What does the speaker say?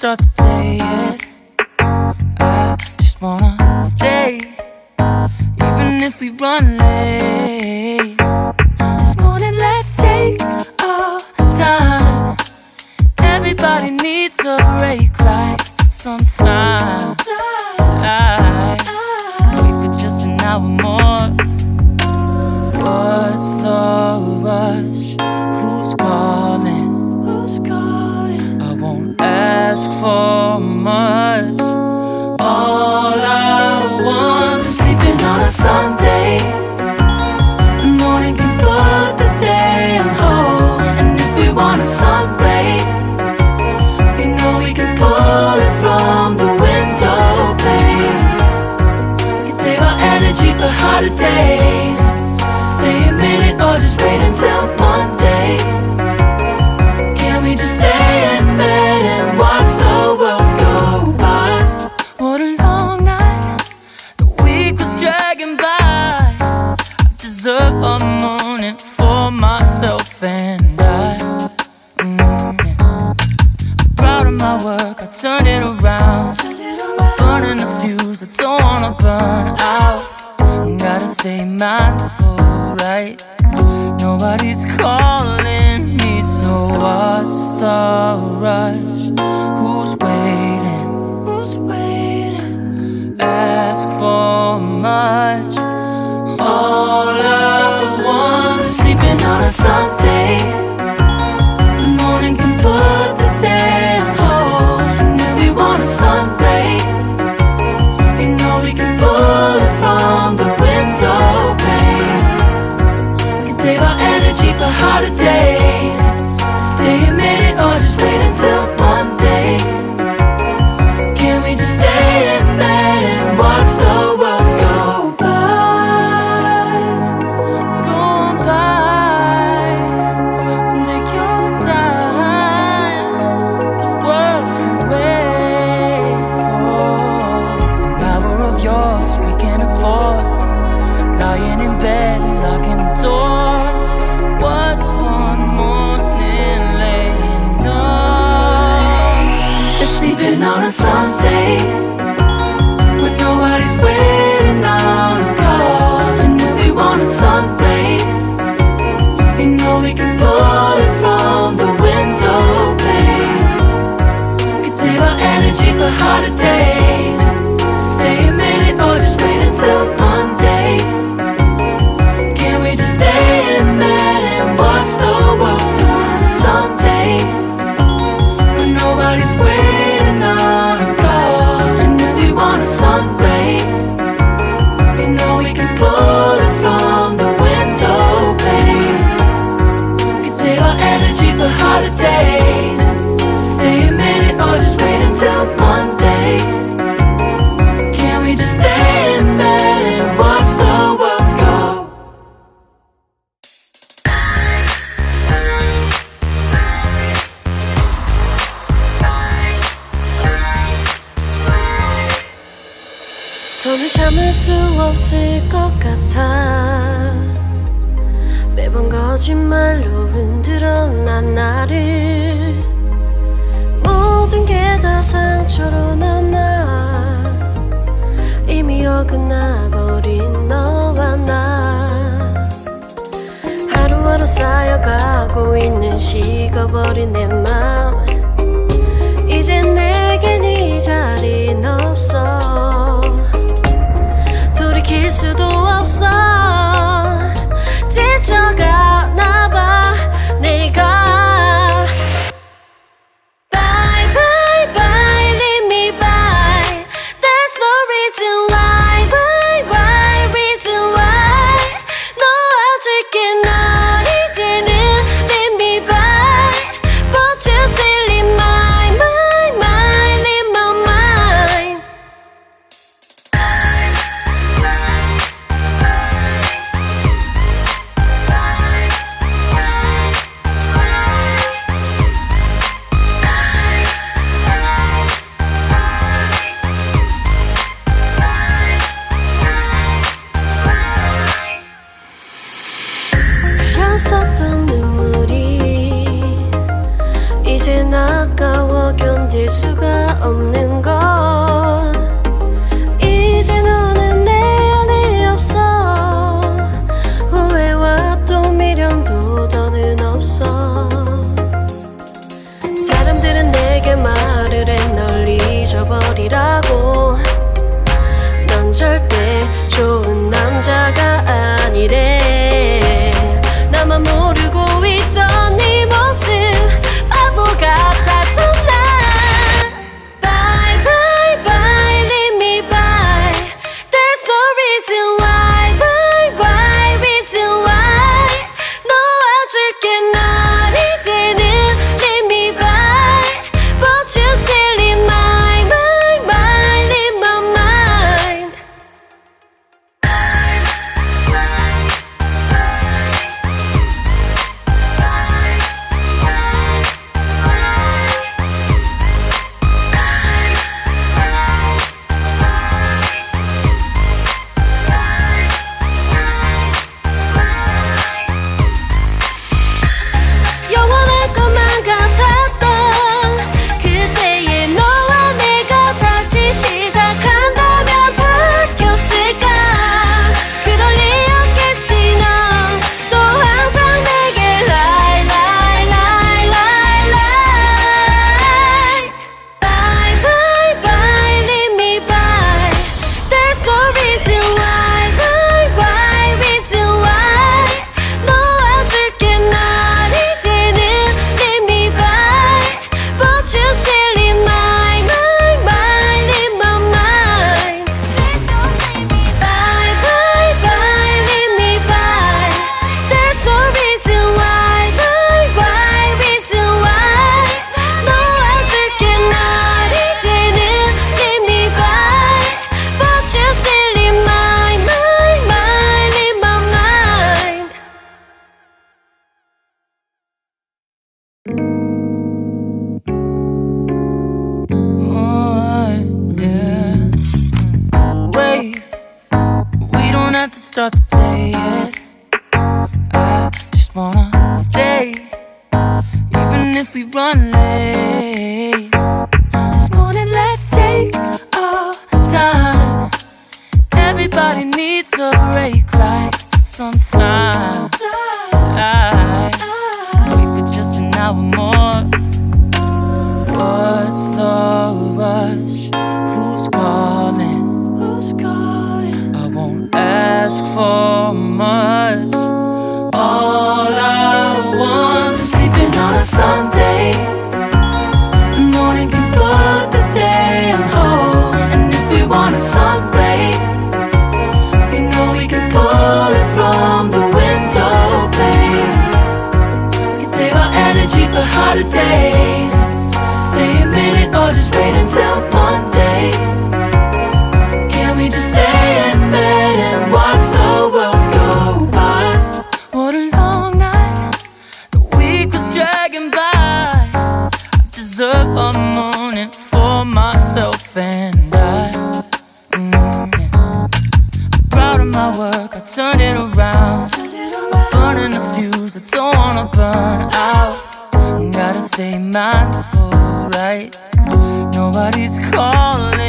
start the day yet. I just wanna stay, even if we run late. This morning let's take our time. Everybody needs a break, right? Sometimes I wait for just an hour more. What's the rush? Who's calling? Who's calling? I won't ask for much. All I want is sleeping on a Sunday. The morning can put the day on hold. And if we want a sun ray, we know we can pull it from the window pane. We can save our energy for harder days. Stay a minute or just wait until Monday. Can we just stay in bed and watch the world go by? What a long night, the week was dragging by. I deserve a morning for myself and I. I'm proud of my work, I turned it around. I'm burning the fuse, I don't wanna burn out. Gotta stay mindful, right? Nobody's calling me, so what's the rush? Who's waiting? Who's waiting? Ask for much. All I want is sleeping on a Sunday. The morning can put the day on hold. And if we want a sun ray, you know we can pull it from the window pane. We can save our energy for harder days. Stay a minute or just wait until Monday. Can we just stay in bed and watch the world go by? Go on by and take your time. The world can wait for an hour of yours we can afford. Lying in bed and locking the door. What's one morning laying up? It's sleeping on a Sunday when nobody's waiting on a call. And if we want a sun ray, you know we can pull it from the window pane. We can save our energy for harder days. Stay a minute or just wait until Monday. Can we just stay in bed and watch the world turn to Sunday when nobody's waiting on a call? And if we want a sun ray, you know we can pull it from the window pane. We can save our energy for harder days. Stay a minute or just wait until Monday. Can we just stay in bed and watch the world go? 더는 참을 수 없을 것 같아. 매번 거짓말로 흔들어 난 나를. 모든 게 다 상처로 남아. 이미 어긋나버린 너와 나. 하루하루 쌓여가고 있는 식어버린 내 맘. 이제 내겐 이 자리는 없어. 돌이킬 수도 없어. 지쳐가나 봐 내가. Bye bye bye leave me by. There's no reason why. Why why reason why. 놓아줄게 널 이제는 leave me by. But you still in my mind in my mind. 흘렸었던 눈물이 이젠 아까워 견딜 수가 없는 것. 이제 너는 내 안에 없어. 후회와 또 미련도 더는 없어. 사람들은 내게 말을 해 널 잊어버리라고. 넌 절대 좋은 남자가 아니래. 나만 모르고 있던 네 모습 바보 같았던 날. Bye bye bye leave me by. There's no reason why. Why why reason why. 놓아줄게 널 이제는 leave me by. But you still in my mind in my mind. 영원할 것만 같았던 그때의 너와 내가 다시 시작한다면 바뀌었을까. 그럴 리 없겠지. 넌 또 항상 내게 lie lie lie lie lie. Bye bye bye leave me by. There's no reason why. Why reason why. 놓아줄게 널 이제는 leave me by. But you still in my mind in my mind. Bye bye bye leave me by. There's no reason why. Why reason why. 놓아줄게 널 이제는 leave me by. But you still in my mind in my mind. Oh, yeah. Wait, we don't have to start the day yet. I just wanna stay, even if we run late. This morning, let's take our time. Everybody needs a break, right? Sometimes I wait for just an hour more. What's the rush? Who's calling? Who's calling? I won't ask for much. All I want is sleeping on a Sunday. The morning can put the day on hold. And if we want a sun ray, you know we can pull it from the window pane. We can save our energy for harder days. Stay a minute or just wait until Monday. Can we just stay in bed and watch the world go by? What a long night, the week was dragging by. I deserve a moment for myself and I. Yeah. I'm proud of my work, I turned it around. Burning the fuse, I don't wanna burn out. Gotta stay mindful, right? Nobody's calling.